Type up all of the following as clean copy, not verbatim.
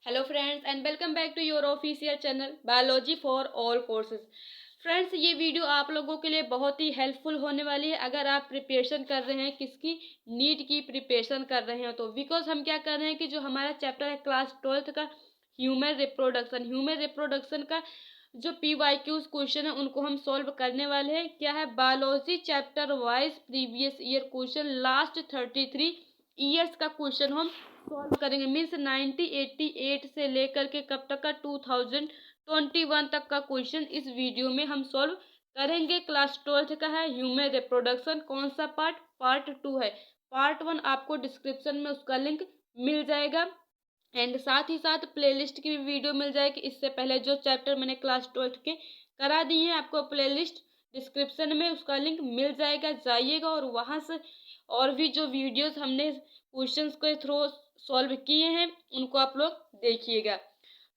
Hello friends and welcome back to your official channel biology for all courses. Friends, ये video आप लोगों के लिए बहुत ही हेल्पफुल होने वाली है अगर आप प्रिपरेशन कर रहे हैं, किसकी नीट की प्रिपरेशन कर रहे हैं। तो बिकॉज हम क्या कर रहे हैं कि जो हमारा चैप्टर है क्लास 12th का ह्यूमन रिप्रोडक्शन का जो PYQs क्वेश्चन है उनको हम सॉल्व करने वाले हैं। क्या है, biology chapter wise previous year question, last 33 years का क्वेश्चन हम सॉल्व करेंगे। मीन्स 1988 से लेकर के कब तक का 2021 तक का क्वेश्चन इस वीडियो में हम सॉल्व करेंगे। क्लास 12th का है ह्यूमन रिप्रोडक्शन। कौन सा पार्ट 2 है। पार्ट 1 आपको डिस्क्रिप्शन में उसका लिंक मिल जाएगा एंड साथ ही साथ प्लेलिस्ट की भी वीडियो मिल जाएगी। इससे पहले जो चैप्टर मैंने क्लास 12th के करा दिए हैं, आपको प्लेलिस्ट डिस्क्रिप्शन में उसका लिंक मिल जाएगा, जाइएगा और वहां से और भी जो वीडियोस हमने क्वेश्चंस के थ्रू सॉल्व किए हैं उनको आप लोग देखिएगा।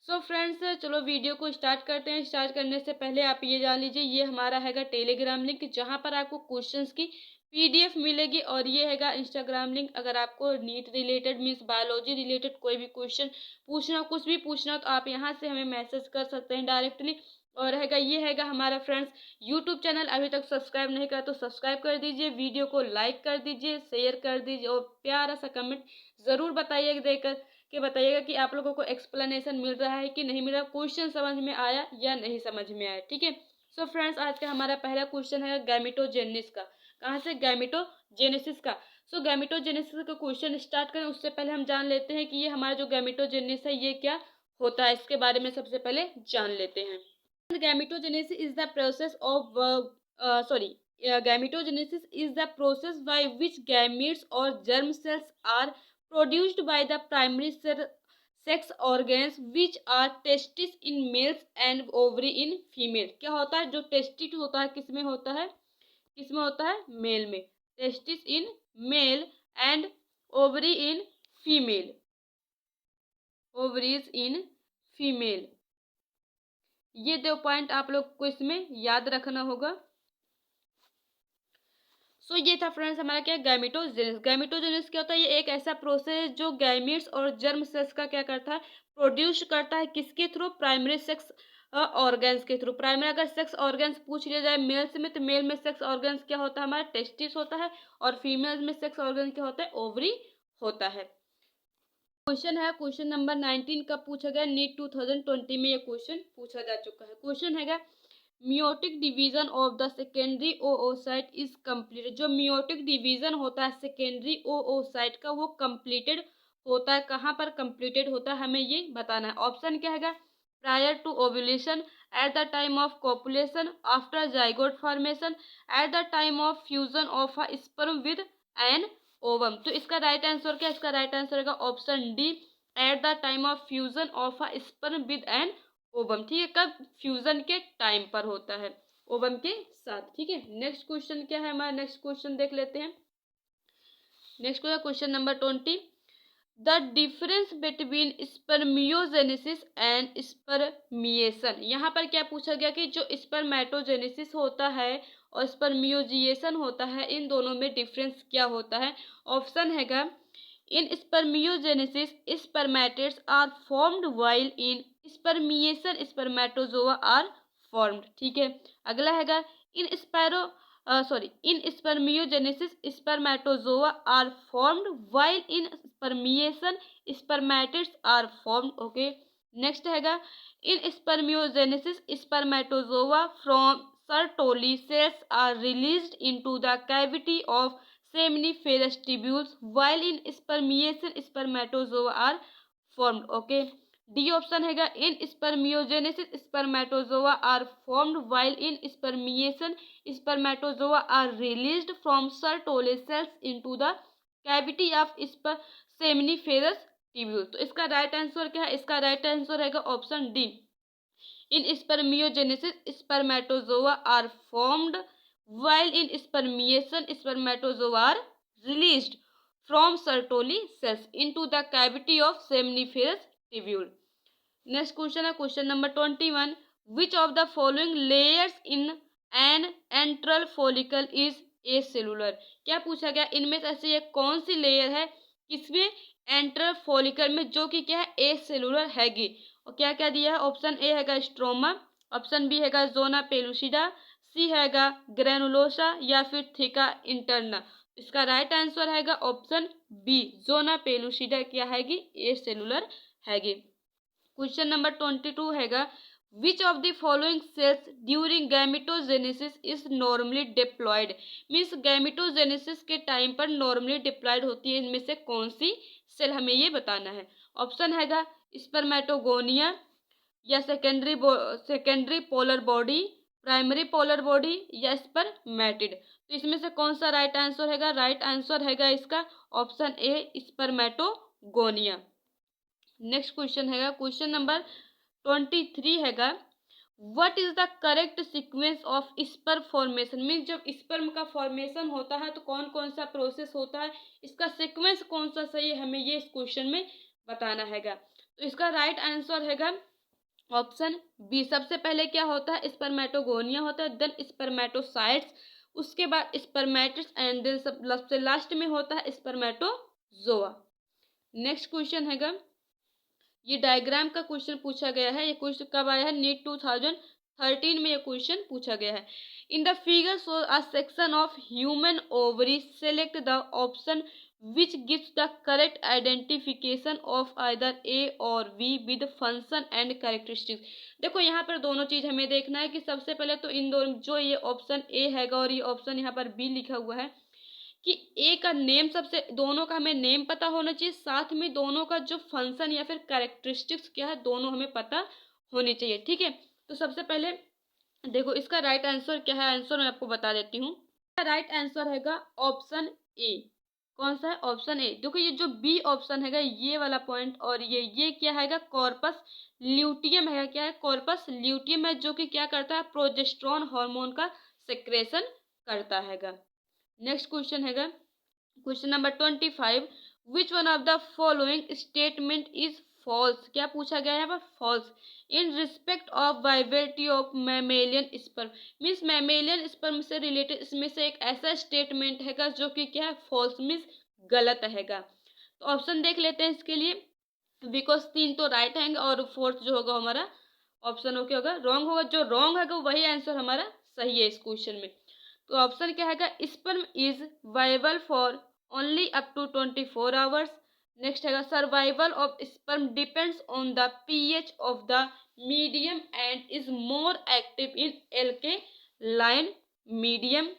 सो फ्रेंड्स, चलो वीडियो को स्टार्ट करते हैं। स्टार्ट करने से पहले आप ये जान लीजिए, ये हमारा हैगा टेलीग्राम लिंक जहाँ पर आपको क्वेश्चंस की PDF मिलेगी और ये हैगा इंस्टाग्राम लिंक। अगर आपको NEET related means biology related कोई भी क्वेश्चन पूछना, कुछ भी पूछना, तो आप यहाँ से हमें मैसेज कर सकते हैं डायरेक्टली। और हैगा ये हैगा हमारा फ्रेंड्स यूट्यूब चैनल, अभी तक सब्सक्राइब नहीं करा तो सब्सक्राइब कर दीजिए, वीडियो को लाइक कर दीजिए, शेयर कर दीजिए और प्यारा सा कमेंट ज़रूर बताइएगा, देकर के बताइएगा कि आप लोगों को एक्सप्लेनेशन मिल रहा है कि नहीं मिल रहा, क्वेश्चन समझ में आया या नहीं समझ में आया। ठीक है। सो फ्रेंड्स, आज का हमारा पहला क्वेश्चन है गैमेटोजेनिस का। कहाँ से? गैमेटोजेनेसिस का। सो गैमेटोजेनेसिस का क्वेश्चन स्टार्ट करें उससे पहले हम जान लेते हैं कि ये हमारा जो गैमेटोजेनिस है ये क्या होता है। इसके बारे में सबसे पहले जान लेते हैं। Gametogenesis is the process of gametogenesis is the process by which gametes or germ cells are produced by the primary sex organs which are testes in males and ovary in female। क्या होता है? जो testis होता है किस में होता है? किस में होता है? मेल में। Testis in male and ovary in female. Ovaries in female. ये दो पॉइंट आप लोग को इसमें याद रखना होगा। सो ये था फ्रेंड्स हमारा क्या, गैमेटोजेनेसिस। गैमेटोजेनेसिस क्या होता है? ये एक ऐसा प्रोसेस जो गैमेट्स और जर्म सेल्स का क्या करता है, प्रोड्यूस करता है। किसके थ्रू? प्राइमरी सेक्स ऑर्गन्स के थ्रू। प्राइमरी अगर सेक्स ऑर्गन्स पूछ लिया जाए मेल्स में, तो मेल में सेक्स ऑर्गन्स क्या होता है? हमारा टेस्टिस होता है। और फीमेल में सेक्स ऑर्गन क्या होता है? ओवरी होता है। क्वेश्चन है क्वेश्चन नंबर 19 का पूछा गया, नीट 2020 में ये क्वेश्चन पूछा जा चुका है। क्वेश्चन है meiotic division of the secondary oocyte is completed. जो मियोटिक डिवीजन होता है सेकेंडरी ओओसाइट का, वो कंप्लीटेड होता है। कहाँ पर कंप्लीटेड होता है हमें ये बताना है। ऑप्शन क्या है? Prior to ovulation, at the time of copulation, after zygote formation, at the time of fusion of a sperm with an ovum. तो इसका राइट आंसर क्या? इसका राइट आंसर है option D, at the time of fusion of a sperm with an ovum. ठीक है, कब? Fusion के time पर होता है, ओवम के साथ। ठीक है। नेक्स्ट क्वेश्चन क्या है हमारा? नेक्स्ट क्वेश्चन देख लेते हैं। Next question number 20, the difference between spermiogenesis and spermiation. यहाँ पर क्या पूछा गया कि जो स्पर्मेटोजेनेसिस होता है और स्पर्मियोजिएशन होता है, इन दोनों में डिफरेंस क्या होता है। ऑप्शन हैगा, in spermiogenesis spermatids are formed while in spermiation spermatozoa are formed. ठीक है। अगला हैगा, in in spermiogenesis spermatozoa are formed while in spermiation spermatids are formed. Okay. Next हैगा, in spermiogenesis spermatozoa from Sertoli cells are released into the cavity of seminiferous tubules while in spermiation spermatozoa are formed। Okay. D option हैगा, in spermiogenesis spermatozoa are formed while in spermiation spermatozoa are released from Sertoli cells into the cavity of seminiferous tubule। तो इसका right answer क्या है? इसका right answer हैगा option D, in spermiogenesis spermatozoa are formed while in spermiation spermatozoa are released from Sertoli cells into the cavity of seminiferous tubule। Next question है question number 21, which of the following layers in an antral follicle is acellular। क्या पूछा गया? इनमें से ऐसे ये कौन सी layer है किसमें एंटर फॉलिकल में, जो कि क्या है ए सेलुलर हैगी। और क्या क्या दिया है, ऑप्शन ए हैगा स्ट्रोमा, ऑप्शन बी हैगा जोना पेलुसिडा, सी हैगा ग्रेनुलोसा या फिर थीका इंटरना। इसका राइट आंसर हैगा ऑप्शन बी, जोना पेलुसिडा क्या हैगी, ए सेलुलर हैगी। क्वेश्चन नंबर 22 हैगा, which of the following cells during gametogenesis is normally diploid. Means gametogenesis के टाइम पर नॉर्मली डिप्लॉयड होती है, इनमें से कौन सी सेल, हमें ये बताना है। ऑप्शन हैगा स्पर्मेटोगोनिया, या secondary polar body, primary polar body, या स्पर्मेटिड। तो इसमें से कौन सा राइट आंसर हैगा, राइट आंसर हैगा इसका option A spermatogonia. Next question हैगा क्वेश्चन नंबर 23 हैगा, what is the correct sequence of sperm formation. Means जब स्पर्म का फॉर्मेशन होता है तो कौन कौन सा प्रोसेस होता है, इसका सीक्वेंस कौन सा सही है, हमें ये इस क्वेश्चन में बताना हैगा। तो इसका राइट आंसर हैगा ऑप्शन बी, सबसे पहले क्या होता है, स्पर्मेटोगोनिया होता है, देन स्पर्मेटोसाइट्स, उसके बाद स्पर्मेटिड्स, एंड देन सबसे लास्ट में होता है स्पर्मेटोजोआ। नेक्स्ट क्वेश्चन हैगा, ये डायग्राम का क्वेश्चन पूछा गया है, ये क्वेश्चन कब आया है, नीट 2013 में ये क्वेश्चन पूछा गया है। In the figure show a section of human ovary, select the option which gives the correct identification of either A और B with function and characteristics. देखो यहाँ पर दोनों चीज हमें देखना है कि सबसे पहले तो इन दोनों, जो ये ऑप्शन ए हैगा और ये ऑप्शन यहाँ पर बी लिखा हुआ है, कि ए का नेम, सबसे दोनों का हमें नेम पता होना चाहिए, साथ में दोनों का जो फंक्शन या फिर कैरेक्टरिस्टिक्स क्या है, दोनों हमें पता होनी चाहिए। ठीक है, तो सबसे पहले देखो इसका राइट आंसर क्या है, आंसर मैं आपको बता देती हूँ। राइट आंसर हैगा ऑप्शन ए। कौन सा है, ऑप्शन ए। देखो ये जो बी ऑप्शन हैगा, ये वाला पॉइंट, और ये क्या हैगा, कॉर्पस ल्यूटियम है, क्या है, कॉर्पस ल्यूटियम है, जो कि क्या करता है, प्रोजेस्टेरोन हार्मोन का सेक्रेशन करता हैगा। नेक्स्ट क्वेश्चन हैगा question number 25, which one of the following statement is false. क्या पूछा गया है यहाँ पर, false in respect of viability of mammalian sperm. Means mammalian sperm से रिलेटेड इसमें से एक ऐसा स्टेटमेंट हैगा जो कि क्या है, फॉल्स, मीन्स गलत हैगा। तो ऑप्शन देख लेते हैं इसके लिए, बिकॉज 3 तो राइट हैंगे और फोर्थ जो होगा हमारा ऑप्शन ओके होगा, रॉन्ग होगा, जो रॉन्ग हैगा वही आंसर हमारा सही है इस क्वेश्चन में। तो ऑप्शन क्या हैगा, sperm is viable for only up to 24 hours. Next हैगा, survival of sperm depends on the pH of the medium and is more active in alkaline medium.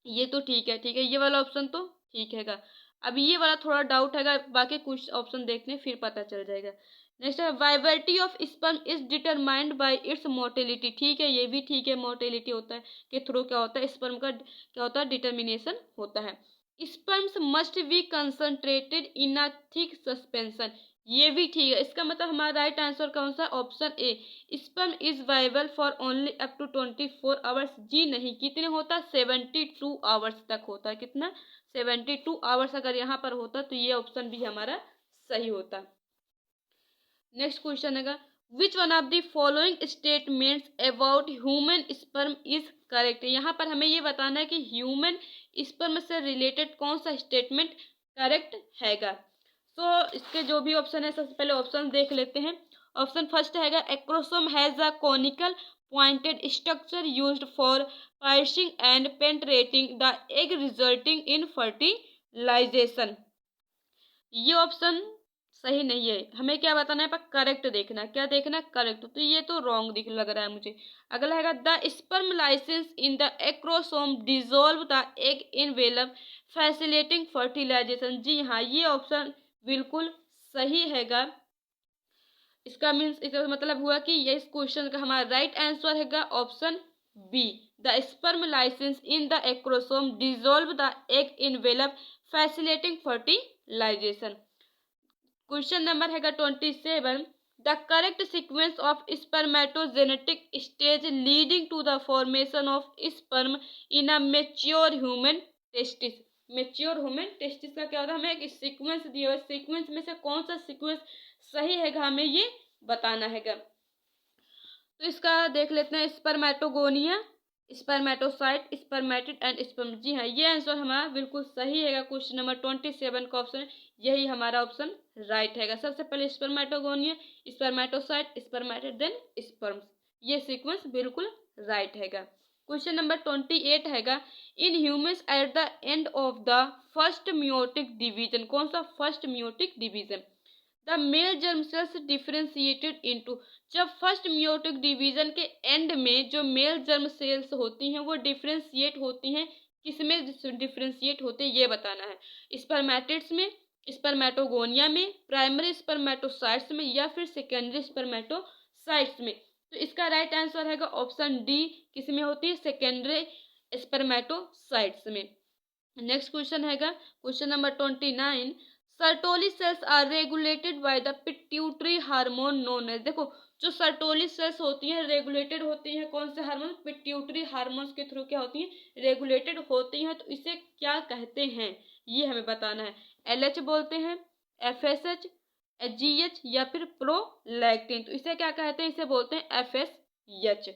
ये तो ठीक है, ठीक है, ये वाला ऑप्शन तो ठीक हैगा। अब ये वाला थोड़ा डाउट हैगा, बाकी कुछ ऑप्शन देखने फिर पता चल जाएगा। नेक्स्ट है, viability of sperm is determined by it's motility. ठीक है, ये भी ठीक है, मोटिलिटी होता है के थ्रू क्या होता है, स्पर्म का क्या होता है, डिटर्मिनेशन होता है। Sperms must be concentrated in a thick suspension. ये भी ठीक है, इसका मतलब हमारा राइट आंसर कौन सा, option A, sperm is viable for only up to 24 hours. जी नहीं, कितने होता है, 72 आवर्स तक होता है, कितना, 72 आवर्स अगर यहाँ पर होता तो ये ऑप्शन भी हमारा सही होता। नेक्स्ट क्वेश्चन है, which one of the following statements about human sperm is correct. यहाँ पर हमें ये बताना है कि ह्यूमन स्पर्म से रिलेटेड कौन सा स्टेटमेंट करेक्ट हैगा। तो इसके जो भी ऑप्शन है, सबसे पहले ऑप्शन देख लेते हैं। ऑप्शन फर्स्ट हैगा, acrosome has a conical pointed structure used for parsing and penetrating the egg resulting in fertilization. ये ऑप्शन सही नहीं है, हमें क्या बताना है, पर करेक्ट देखना, क्या देखना, करेक्ट। तो ये तो रॉन्ग दिख लग रहा है मुझे। अगला है, the sperm lysins in the acrosome dissolve the egg envelope facilitating fertilization. जी हाँ, ये ऑप्शन बिल्कुल सही हैगा। इसका मीन्स, इसका मतलब हुआ कि ये इस क्वेश्चन का हमारा राइट आंसर हैगा option B, the sperm lysins in the acrosome dissolve the egg envelope facilitating fertilization. Question number हैगा 27, the correct sequence of spermatogenetic stage leading to the formation of sperm in a mature human testis. Mature human testis का क्या होता है, हमें एक sequence दिया हुआ है, सीक्वेंस में से कौन सा सीक्वेंस सही हैगा हमें ये बताना हैगा। तो इसका देख लेते हैं, spermatogonia, spermatocyte, spermatid and sperm. जी हाँ, ये आंसर हमारा बिल्कुल सही हैगा। क्वेश्चन नंबर 27 का ऑप्शन यही हमारा ऑप्शन राइट हैगा। सबसे पहले spermatogonia, spermatocyte, spermatid, then sperms. ये सीक्वेंस बिल्कुल राइट हैगा। क्वेश्चन नंबर 28 हैगा, in humans at the end of the first meiotic division, कौन सा first meiotic division, the male germ cells differentiated into, जब फर्स्ट मियोटिक डिवीजन के end में जो मेल जर्म सेल्स होती हैं वो डिफरेंशिएट होती हैं, किसमें डिफरेंशिएट होते हैं ये बताना है, स्पर्मेटिड्स में, स्पर्मेटोगोनिया में, प्राइमरी स्पर्मेटोसाइट्स में, या फिर सेकेंडरी स्पर्मेटोसाइट्स में। तो इसका राइट आंसर हैगा ऑप्शन डी, किसमें होती है, सेकेंडरी स्पर्मेटोसाइट्स में। नेक्स्ट क्वेश्चन हैगा question number 29, Sertoli cells are regulated by the pituitary hormone known as, देखो जो सर्टोली सेल्स होती हैं रेगुलेटेड होती हैं कौन से हार्मोन, पिट्यूटरी हार्मोन्स के थ्रू क्या होती हैं, रेगुलेटेड होती हैं। तो इसे क्या कहते हैं ये हमें बताना है, एलएच बोलते हैं, एफएसएच, जीएच, या फिर प्रोलैक्टिन। तो इसे क्या कहते हैं, इसे बोलते हैं एफएसएच।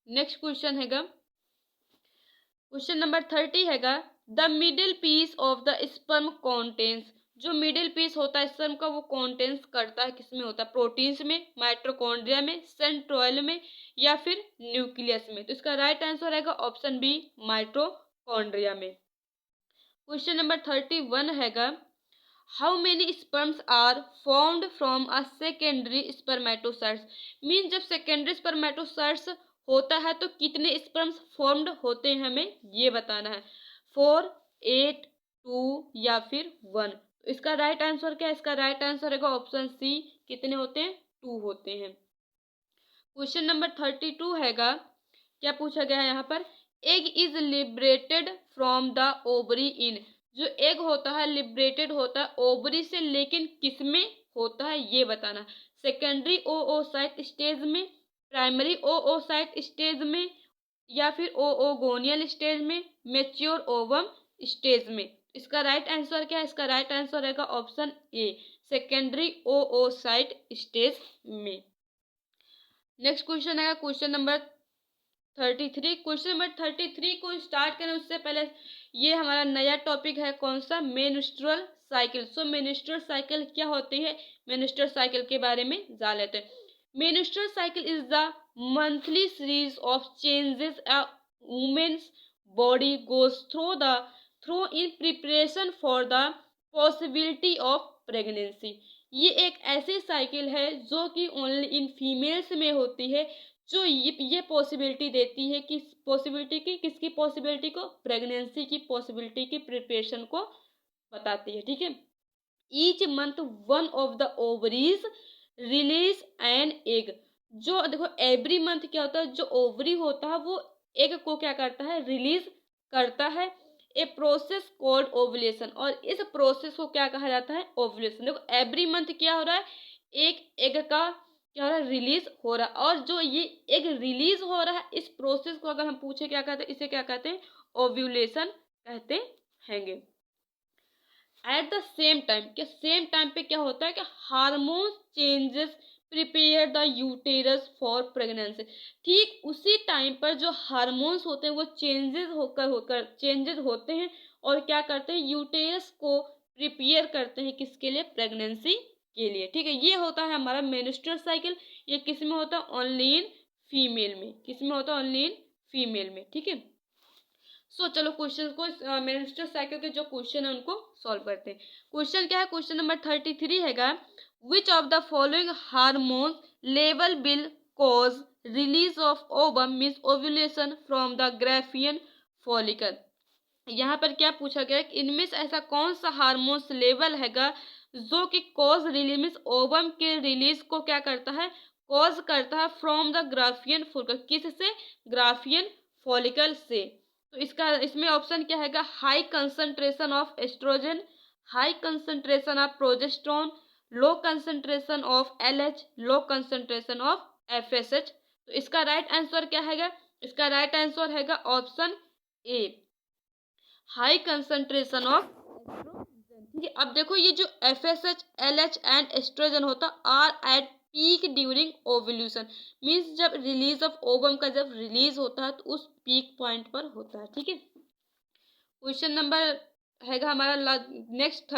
नेक्स्ट क्वेश्चन हैगा क्वेश्चन नंबर 30 हैगा, the middle piece of the sperm contains, जो मिडिल पीस होता है स्पर्म का वो कॉन्टेंस करता है, किसमें होता है, प्रोटीन्स में, माइटोकॉन्ड्रिया में, सेंट्रोइल में, या फिर न्यूक्लियस में। तो इसका राइट आंसर रहेगा ऑप्शन बी, माइटोकॉन्ड्रिया में। क्वेश्चन नंबर 31 हैगा, how many sperms are formed from a secondary spermatocytes, mean जब सेकेंडरी स्पर्मेटोसाइट्स होता है तो कितने स्पर्म्स फॉर्म्ड होते हैं हमें ये बताना है, 4, 8, 2 या फिर 1। तो इसका राइट आंसर क्या है, इसका राइट आंसर है ऑप्शन सी, कितने होते हैं, 2 होते हैं। क्वेश्चन नंबर 32 हैगा, क्या पूछा गया है यहाँ पर, egg is liberated from the ovary इन, जो एग होता है लिबरेटेड होता है ओवरी से, लेकिन किसमें होता है ये बताना, सेकेंडरी ओओसाइट स्टेज में, प्राइमरी ओओसाइट स्टेज में, या फिर ओओगोनियल स्टेज में, मैच्योर ओवम स्टेज में। इसका राइट आंसर क्या है, इसका राइट आंसर रहेगा ऑप्शन ए, सेकेंडरी ओओसाइट स्टेज में। नेक्स्ट क्वेश्चन है क्वेश्चन नंबर 33। क्वेश्चन नंबर 33 को स्टार्ट करें उससे पहले ये हमारा नया टॉपिक है कौन सा, मेंस्ट्रुअल साइकिल। सो मेंस्ट्रुअल साइकिल क्या होती है, मेंस्ट्रुअल साइकिल के बारे में जान लेते हैं। Menstrual cycle is the monthly series of changes a women's body goes through in preparation for the possibility of pregnancy. ये एक ऐसी साइकिल है जो कि ओनली इन फीमेल्स में होती है, जो ये पॉसिबिलिटी देती है कि पॉसिबिलिटी की, किसकी पॉसिबिलिटी को, प्रेगनेंसी की पॉसिबिलिटी की प्रिपरेशन को बताती है, ठीक है। Each month one of the ovaries release an egg, जो देखो एवरी मंथ क्या होता है, जो ओवरी होता है वो एग को क्या करता है, रिलीज करता है। ए प्रोसेस कॉल्ड ओवुलेशन, और इस प्रोसेस को क्या कहा जाता है, ओवुलेशन। देखो एवरी मंथ क्या हो रहा है, एक एग का क्या हो रहा है, रिलीज हो रहा है, और जो ये एग रिलीज हो रहा है इस प्रोसेस को अगर हम पूछे क्या कहते हैं, इसे क्या कहते हैं, ओव्यूलेशन कहते हैंगे। एट द सेम टाइम, क्या सेम टाइम पे क्या होता है कि hormone changes prepare the uterus for pregnancy, ठीक उसी टाइम पर जो हार्मोन्स होते हैं वो चेंजेस होते हैं और क्या करते हैं, यूटेरस को प्रिपेयर करते हैं किसके लिए, प्रेगनेंसी के लिए, ठीक है। ये होता है हमारा मेंस्ट्रुअल साइकिल। ये किस में होता है, ओनली इन फीमेल में, किस में होता है, ओनली इन फीमेल में, ठीक है। सो चलो क्वेश्चन को मेंस्ट्रुअल साइकिल के जो क्वेश्चन है उनको सॉल्व करते हैं। क्वेश्चन क्या है, क्वेश्चन नंबर 33 हैगा, which of the following hormone level will cause release of ovum means ovulation from the Graafian follicle. यहाँ पर क्या पूछा गया कि इनमें से ऐसा कौन सा हार्मोन्स लेवल हैगा जो कि कॉज रिलीज मीन्स ओवम के रिलीज को क्या करता है, कॉज करता है फ्रॉम द ग्राफियन फॉलिकल, किससे, ग्राफियन फॉलिकल से। तो इसका इसमें ऑप्शन क्या हैगा, high concentration of oestrogen, high concentration of progesterone, low concentration of LH, low concentration of FSH. तो इसका राइट आंसर क्या हैगा, इसका राइट आंसर हैगा option A, high concentration of oestrogen, ठीक है। अब देखो ये जो एफएसएच, एलएच एंड एस्ट्रोजन होता are at peak during ovulation, means जब रिलीज ऑफ ओवम का जब रिलीज होता है तो उस पीक पॉइंट पर होता है, ठीक है। क्वेश्चन नंबर हैगा हमारा नेक्स्ट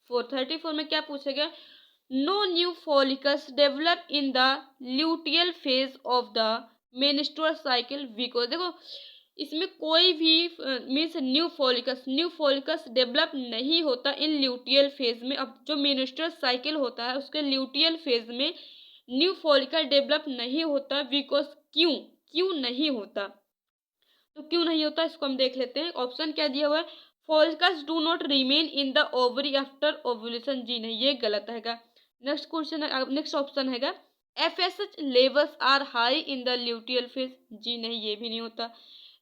34 में क्या पूछेगा, no new follicles develop in the luteal phase of the menstrual cycle because, देखो इसमें कोई भी मीन्स न्यू फॉलिकल्स डेवलप नहीं होता इन ल्यूटियल फेज में। अब जो मेंस्ट्रुअल साइकिल होता है उसके ल्यूटियल फेज में न्यू फॉलिकल डेवलप नहीं होता, बिकॉज क्यों क्यों नहीं होता, तो क्यों नहीं होता इसको हम देख लेते हैं। ऑप्शन क्या दिया हुआ है, follicles do not remain in the ovary after ovulation, जी नहीं ये गलत हैगा। नेक्स्ट क्वेश्चन है, नेक्स्ट ऑप्शन हैगा FSH levels are high in the luteal phase, जी नहीं ये भी नहीं होता।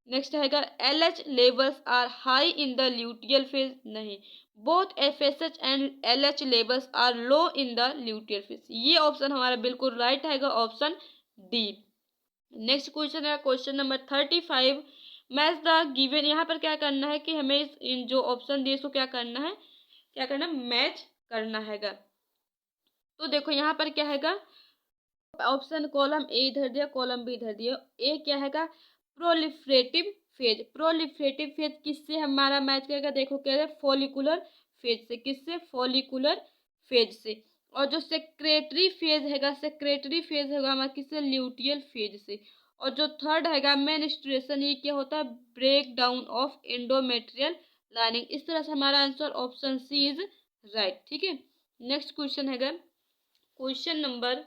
नेक्स्ट हैगा LH levels are high in the luteal phase, नहीं। Both FSH and LH levels are low in the luteal phase, ये ऑप्शन हमारा बिल्कुल राइट हैगा, ऑप्शन डी। नेक्स्ट क्वेश्चन है question number 35, match the given, यहाँ पर क्या करना है कि हमें इन जो ऑप्शन दिए इसको क्या करना है, मैच करना हैगा। तो देखो यहाँ पर क्या हैगा, ऑप्शन कॉलम ए इधर दिया, कॉलम बी इधर दिया। ए क्या हैगा, प्रोलिफरेटिव फेज। प्रोलिफरेटिव फेज किससे हमारा मैच करेगा, देखो कह रहे फॉलिकुलर फेज से, किससे, फॉलिकुलर फेज से। और जो सेक्रेटरी फेज हैगा, सेक्रेटरी फेज हैगा हमारा किससे, ल्यूटियल फेज से। और जो थर्ड हैगा मेंस्ट्रुएशन, ये क्या होता है, break down of endometrial lining. इस तरह से हमारा answer option C is right, ठीक है। नेक्स्ट क्वेश्चन हैगा क्वेश्चन नंबर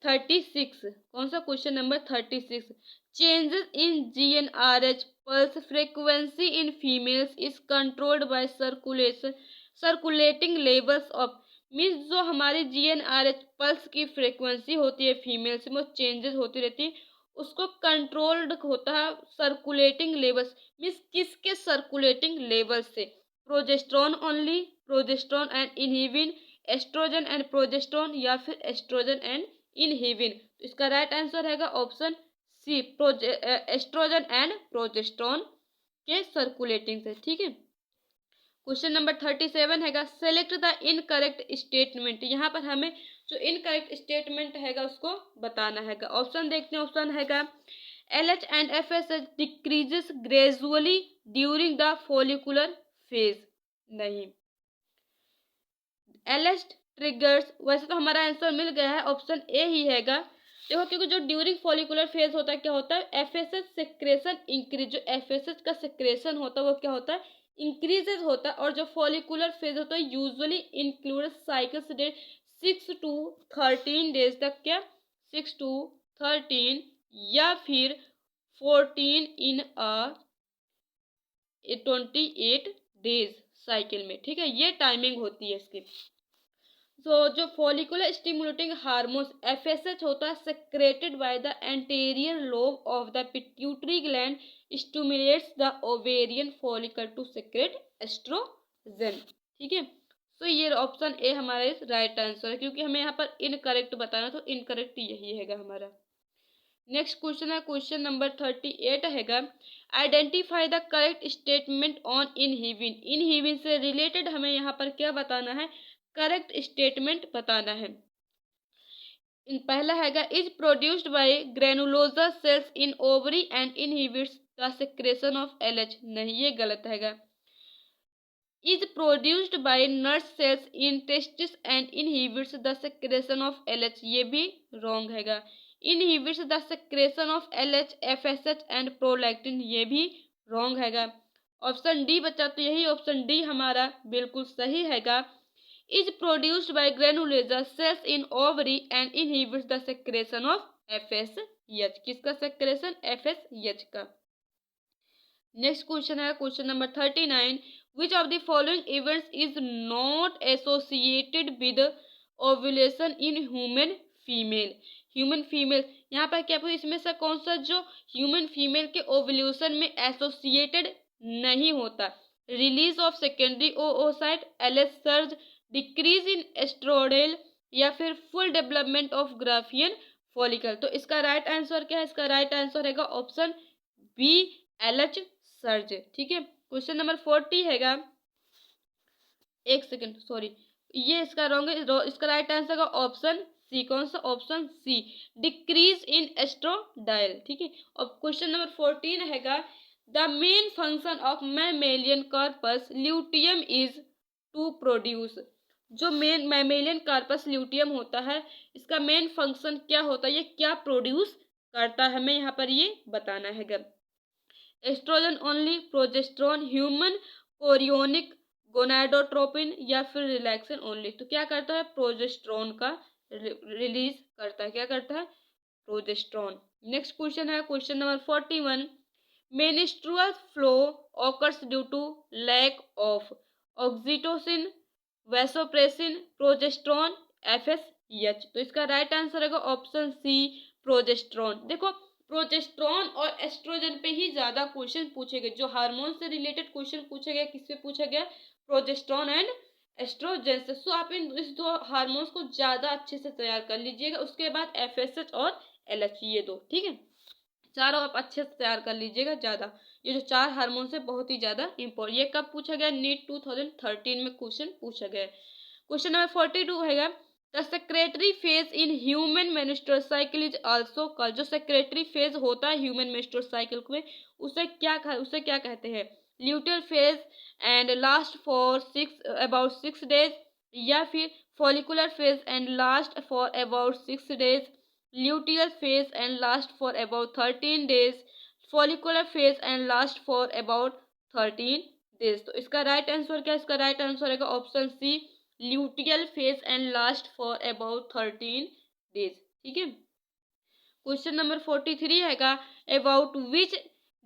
36, कौन सा question number 36, changes in GnRH pulse frequency in females is controlled by circulating levels of, means जो हमारी जीएनआरएच पल्स की फ्रीक्वेंसी होती है फीमेल्स में, वो चेंजेस होती रहती है, उसको कंट्रोल्ड होता है सर्कुलेटिंग लेवल्स, मीन्स किसके सर्कुलेटिंग लेवल्स से, progesterone only, progesterone and inhibin, estrogen and progesterone, या फिर एस्ट्रोजन एंड इनहिबिन। इसका राइट आंसर हैगा option C, estrogen and progesterone के सर्कुलेटिंग से, ठीक है। क्वेश्चन नंबर 37 हैगा सेलेक्ट द इनकरेक्ट स्टेटमेंट, यहाँ पर हमें जो इनकरेक्ट स्टेटमेंट हैगा उसको बताना हैगा। ऑप्शन देखते हैं, ऑप्शन हैगा LH and FSH decreases gradually during the follicular phase, नहीं। एलएच ट्रिगर्स, वैसे तो हमारा आंसर मिल गया है, ऑप्शन ए ही हैगा। देखो क्योंकि जो ड्यूरिंग फॉलिकुलर फेज होता है क्या होता है, एफएसएच सेक्रेशन इंक्रीज, जो एफएसएच का सेक्रेशन होता है वो क्या होता है, इंक्रीजेज होता है। और जो फॉलिकुलर फेज होता है usually include cycles days 6 to 13 days तक, क्या 6 to 13 या फिर 14 इन 28 डेज साइकिल में, ठीक है, ये टाइमिंग होती है इसकी। जो फॉलिकुलर स्टिमुलेटिंग हार्मोन्स एफएसएच होता है secreted by the anterior lobe of the pituitary gland stimulates the ovarian follicle to secrete estrogen, ठीक है। तो ये ऑप्शन ए हमारा राइट आंसर है, क्योंकि हमें यहाँ पर इनकरेक्ट बताना, तो इनकरेक्ट यही हैगा हमारा। नेक्स्ट क्वेश्चन है क्वेश्चन नंबर 38 हैगा identify the correct statement on inhibin. Inhibin से रिलेटेड हमें यहाँ पर क्या बताना है, करेक्ट स्टेटमेंट बताना है। पहला हैगा is produced by granulosa cells in ovary and inhibits the secretion of LH, नहीं ये गलत हैगा। Is produced bye nerve cells in testis and inhibits the secretion of LH, ये भी रॉन्ग हैगा। Inhibits the secretion of LH, FSH and prolactin, ये भी wrong हैगा। ऑप्शन डी बचा, तो यही ऑप्शन डी हमारा बिल्कुल सही हैगा। Is produced by granulosa cells in ovary and inhibits the secretion of FSH, किसका सेक्रेशन, एफएसएच का। नेक्स्ट क्वेश्चन है question number 39, which of the following events is not associated with ovulation in human female. Human female यहाँ पर क्या, इसमें से कौन सा जो ह्यूमन फीमेल के ओव्यूलेशन में एसोसिएटेड नहीं होता, release of secondary oocyte, LH surge, decrease in estradiol, या फिर full development of Graafian follicle. तो इसका राइट आंसर क्या है, इसका राइट आंसर हैगा ऑप्शन बी, एलएच सर्ज, ठीक है। क्वेश्चन नंबर 40 हैगा, एक सेकेंड सॉरी, ये इसका रॉन्ग है, इसका राइट आंसर का ऑप्शन सी, कौन सा, ऑप्शन सी, डिक्रीज इन एस्ट्रोडाइल, ठीक है। और क्वेश्चन नंबर 14 हैगा the main function of mammalian corpus luteum is to produce. जो मेन मैमेलियन कार्पस ल्यूटियम होता है, इसका मेन फंक्शन क्या होता है, ये क्या प्रोड्यूस करता है, हमें यहाँ पर ये बताना है। Estrogen only, progesterone, human chorionic gonadotropin, या फिर रिलैक्सिन ओनली। तो क्या करता है, प्रोजेस्ट्रॉन का रिलीज करता है। क्या करता है, प्रोजेस्ट्रॉन। नेक्स्ट क्वेश्चन है question number 41। Menstrual flow occurs due to lack of oxytocin, vasopressin, progesterone, FSH. तो इसका राइट आंसर होगा ऑप्शन सी, प्रोजेस्ट्रॉन। देखो, प्रोजेस्ट्रॉन और एस्ट्रोजन पे ही ज्यादा क्वेश्चन पूछे गए। जो हार्मोन से रिलेटेड क्वेश्चन पूछे गए, किससे पूछा गया, प्रोजेस्ट्रॉन एंड एस्ट्रोजन से। सो आप इस दो हार्मोन्स को ज्यादा अच्छे से तैयार कर लीजिएगा। उसके बाद एफएसएच और एलएच, ये दो, ठीक है, चारों आप अच्छे से तैयार कर लीजिएगा ज्यादा। ये जो चार हार्मोन है बहुत ही ज्यादा इंपॉर्टेंट। ये कब पूछा गया, नीट 2013 में क्वेश्चन पूछा गया। क्वेश्चन नंबर 42 है, the secretary phase in human menstrual cycle is also called. जो सेक्रेटरी फेज होता है ह्यूमन मेंस्ट्रुअल साइकिल में, उसे क्या कहते हैं, luteal phase and last for about 6 days, या फिर follicular phase and last for about 6 days, luteal phase and last for about 13 days, follicular phase and last for about 13 days। तो इसका right answer क्या है, इसका राइट आंसर है option C, luteal phase and last for about 13 days। ठीक है। Question number 43 है, about which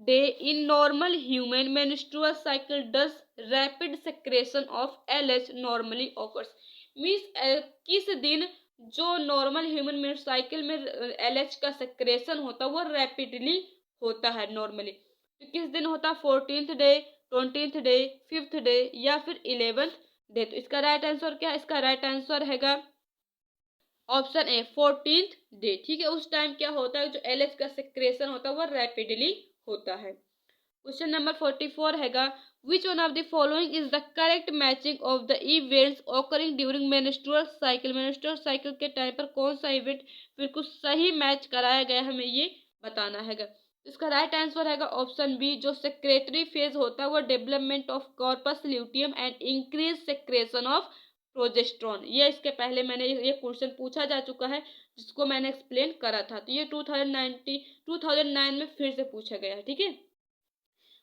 day in normal human menstrual cycle does rapid secretion of LH normally occurs. Means किस दिन जो नॉर्मल ह्यूमन मेंस्ट्रुअल साइकिल में LH का secretion होता है वो रैपिडली होता है नॉर्मली। तो किस दिन होता है, 14th day, 20th day, 5th day, या फिर 11th डे। तो इसका राइट आंसर क्या है, इसका राइट आंसर है ऑप्शन ए, 14th डे। ठीक है, उस टाइम क्या होता है, जो एलएच का सेक्रेशन होता है वो रैपिडली होता है। क्वेश्चन नंबर 44 है, which one of the following is the correct matching of the events occurring during menstrual cycle. Menstrual cycle के टाइम पर कौन सा इवेंट बिल्कुल सही मैच कराया गया, हमें ये बताना है। इसका राइट आंसर है ऑप्शन बी, जो सेक्रेटरी फेज होता है वो development of corpus luteum and increase secretion of progesterone. ये इसके पहले मैंने ये क्वेश्चन पूछा जा चुका है, जिसको मैंने एक्सप्लेन करा था। तो ये 2009 में फिर से पूछा गया है। ठीक है।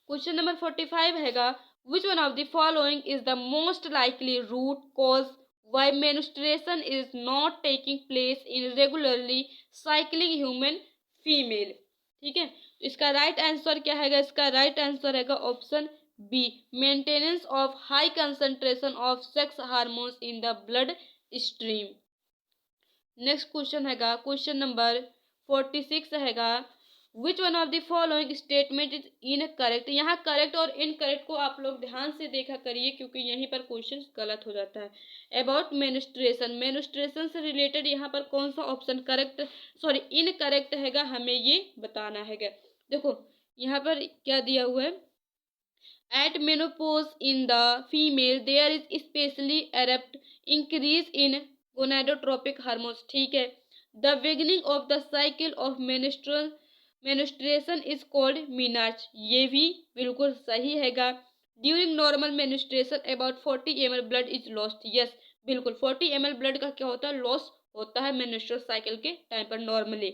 क्वेश्चन नंबर 45 है, which one of the following is the most likely root cause why menstruation is not taking place in regularly cycling human female. ठीक है, इसका राइट आंसर क्या है, इसका राइट आंसर है option B, maintenance of high concentration of sex hormones in the blood stream. Next question है question number 46 है, which one of the following statement is incorrect. यहाँ करेक्ट और इनकरेक्ट को आप लोग ध्यान से देखा करिए, क्योंकि यहीं पर क्वेश्चन गलत हो जाता है। अबाउट मेंस्ट्रुएशन, मेंस्ट्रुएशन से रिलेटेड यहाँ पर कौन सा ऑप्शन करेक्ट, सॉरी इनकरेक्ट है, हमें ये बताना है। देखो यहाँ पर क्या दिया हुआ है, at menopause in the female there is especially abrupt increase in gonadotropic hormones. ठीक है, the beginning of the cycle of menstruation is called menarche, ये भी बिल्कुल सही हैगा। During normal menstruation about 40 ml blood is lost, yes बिल्कुल 40 ml blood का क्या होता है, लॉस होता है मेंस्ट्रुअल साइकिल के टाइम पर normally.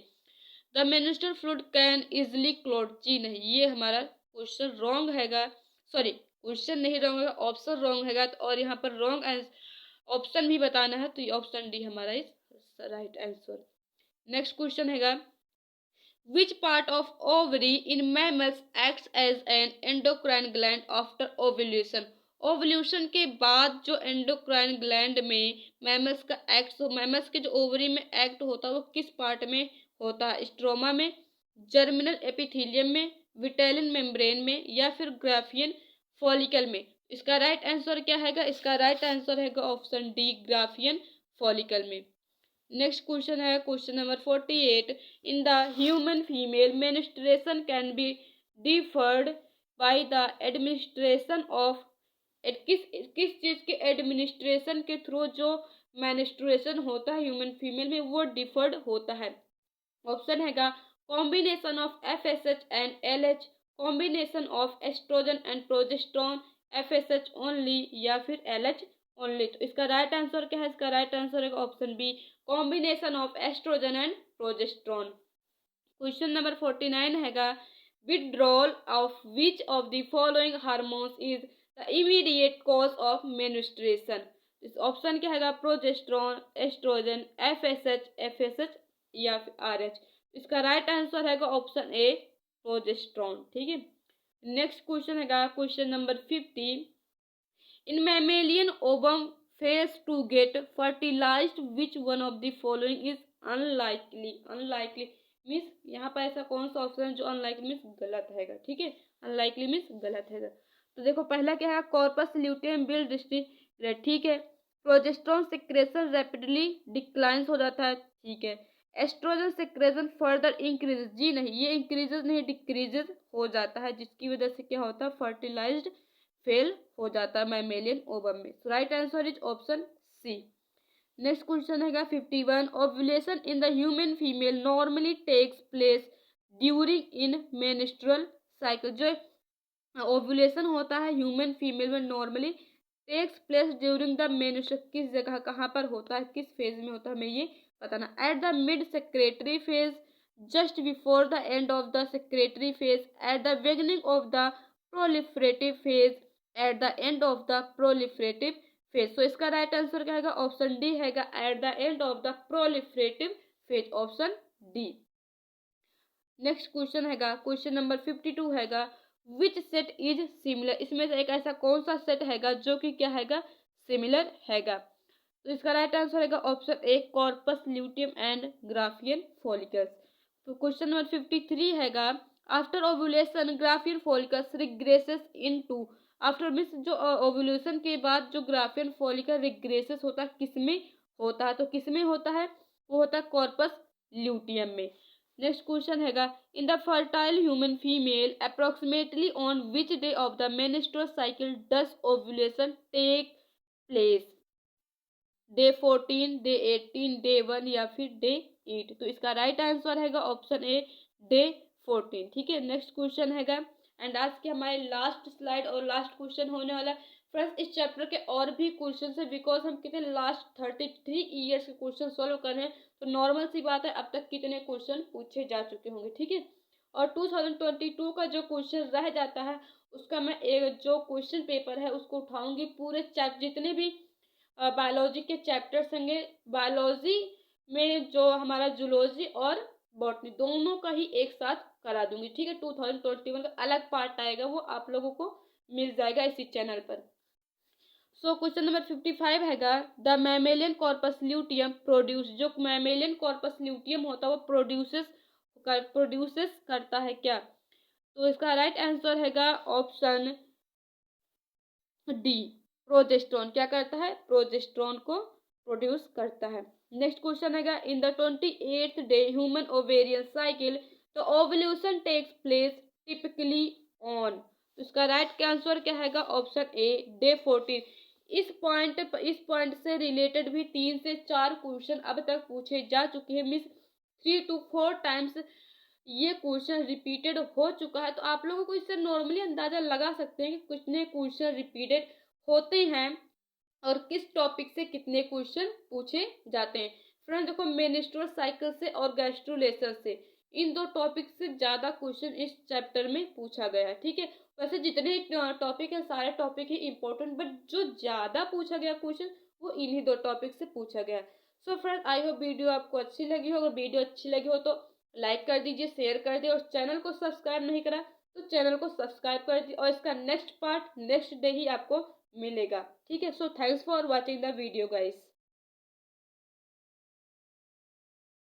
The menstrual fluid can easily clot, जी नहीं, ये हमारा क्वेश्चन रॉन्ग हैगा, सॉरी क्वेश्चन नहीं रॉन्ग है, ऑप्शन रॉन्ग हैगा। और यहाँ पर रॉन्ग ऑप्शन भी बताना है, तो ये ऑप्शन डी हमारा is right answer. Next question है, which part of ovary in mammals acts as an endocrine gland after ovulation. Ovulation के बाद जो एंडोक्राइन ग्लैंड में मैमल्स का एक्ट, मैमल्स के जो ओवरी में एक्ट होता है वो किस पार्ट में होता है, स्ट्रोमा में, जर्मिनल एपिथेलियम में, विटेलिन मेम्ब्रेन में, या फिर ग्राफियन फॉलिकल में। इसका राइट आंसर क्या है, इसका राइट आंसर है ऑप्शन डी, ग्राफियन फॉलिकल में। नेक्स्ट क्वेश्चन है question number 48, in the human female menstruation can be deferred by the administration of, किस चीज के एडमिनिस्ट्रेशन के थ्रू जो मेंस्ट्रुएशन होता है ह्यूमन फीमेल में वो डिफर्ड होता है। ऑप्शन है combination of FSH and LH, combination of estrogen and progesterone, FSH only या फिर LH ओनली। तो इसका राइट आंसर क्या है? इसका राइट आंसर है option B, combination of estrogen and progesterone. Question number 49 हैगा, withdrawal of which of the following hormones is the immediate cause of menstruation. इस ऑप्शन क्या हैगा? प्रोजेस्टेरोन, एस्ट्रोजन, FSH या फिर RH। इसका राइट आंसर हैगा option A, progesterone. ठीक है, नेक्स्ट क्वेश्चन हैगा question number 50, in mammalian ovum fails to get fertilized which one of the following is unlikely. Unlikely means यहाँ पर ऐसा कौन सा ऑप्शन है जो अनलाइकली मीन्स गलत हैगा। ठीक है, अनलाइकली मीन्स गलत हैगा। तो देखो पहला क्या है? Corpus luteum bill distillate. ठीक है, प्रोजेस्टेरोन सिक्रेशन रैपिडली डिक्लाइंस हो जाता है। ठीक है, एस्ट्रोजन सिक्रेशन फर्दर इंक्रीजेस। जी नहीं, ये इंक्रीजेस नहीं डिक्रीजेस हो जाता है, जिसकी वजह से क्या होता है? फर्टिलाइज्ड फेल हो जाता है मैमेलियन ओवम में। Right answer is option C. Next question हैगा 51, ovulation in the human female normally takes place during in menstrual cycle. जो ओव्यूलेशन होता है ह्यूमन फीमेल में normally takes place during the menstrual, किस जगह कहाँ पर होता है, किस फेज में होता है, हमें ये बताना। At the mid secretary phase, just before the end of the secretary phase, at the beginning of the proliferative phase, eight the end of the proliferative phase. तो इसका राइट आंसर क्या हैगा? ऑप्शन डी हैगा, eight the end of the proliferative phase, option D. Next question हैगा question number 52 हैगा, विच set is similar. इसमें से एक ऐसा कौन सा सेट हैगा जो कि क्या हैगा? सिमिलर हैगा। तो इसका राइट आंसर हैगा option A, corpus luteum and graafian follicles. तो क्वेश्चन नंबर 53 हैगा, after ovulation graafian follicles regresses into. After means जो ओव्यूलेशन के बाद जो ग्राफियन फॉलिकल रिग्रेसेस होता है किसमें होता है? तो किसमें होता है? वो होता है कॉर्पस ल्यूटियम में। नेक्स्ट क्वेश्चन हैगा, in the fertile human female approximately on which day of the menstrual cycle does ovulation take place? Day 14, day 18, day 1 या फिर डे 8। तो इसका राइट आंसर हैगा ऑप्शन ए, डे 14। ठीक है, नेक्स्ट क्वेश्चन हैगा, एंड आज की हमारी लास्ट स्लाइड और लास्ट क्वेश्चन होने वाला है। फ्रेंड्स इस चैप्टर के और भी क्वेश्चन है, बिकॉज हम कितने लास्ट 33 ईयर्स के क्वेश्चन सॉल्व कर रहे हैं, तो नॉर्मल सी बात है अब तक कितने क्वेश्चन पूछे जा चुके होंगे। ठीक है, और 2022 का जो क्वेश्चन रह जाता है उसका मैं एक जो क्वेश्चन पेपर है उसको उठाऊंगी, पूरे चैप्टर जितने भी बायोलॉजी के चैप्टर्स होंगे, बायोलॉजी में जो हमारा जूलॉजी और बॉटनी दोनों का ही एक साथ करा दूंगी। ठीक है, 2021 का अलग पार्ट आएगा, वो आप लोगों को मिल जाएगा इसी चैनल पर। सो क्वेश्चन नंबर 55 हैगा, the mammalian corpus luteum produce. जो मैमेलियन कॉर्पस ल्यूटियम होता है वो प्रोड्यूसेस करता है क्या? तो इसका राइट आंसर हैगा ऑप्शन डी, प्रोजेस्टेरोन। क्या करता है? प्रोजेस्टेरोन को प्रोड्यूस करता है। नेक्स्ट क्वेश्चन हैगा, in the 28th day human ovarian cycle the ovulation takes place typically on. इसका राइट आंसर क्या हैगा? Option A, day 14। इस पॉइंट से रिलेटेड भी 3 से 4 क्वेश्चन अब तक पूछे जा चुके हैं, मीन्स 3 to 4 टाइम्स ये क्वेश्चन रिपीटेड हो चुका है। तो आप लोगों को इससे नॉर्मली अंदाजा लगा सकते हैं कि कितने क्वेश्चन रिपीटेड होते हैं और किस टॉपिक से कितने क्वेश्चन पूछे जाते हैं। फ्रेंड देखो, मेंस्ट्रुअल साइकिल से और गैस्ट्रुलेशन से, इन दो टॉपिक से ज़्यादा क्वेश्चन इस चैप्टर में पूछा गया है। ठीक है, वैसे जितने टॉपिक है सारे टॉपिक ही इंपॉर्टेंट, बट जो ज़्यादा पूछा गया क्वेश्चन वो इन्हीं दो टॉपिक से पूछा गया। So friend I hope video आपको अच्छी लगी हो। अगर वीडियो अच्छी लगी हो तो लाइक कर दीजिए, शेयर कर दीजिए, और चैनल को सब्सक्राइब नहीं करा तो चैनल को सब्सक्राइब कर दीजिए, और इसका नेक्स्ट पार्ट नेक्स्ट डे ही आपको मिलेगा। ठीक है, so thanks for watching the video guys.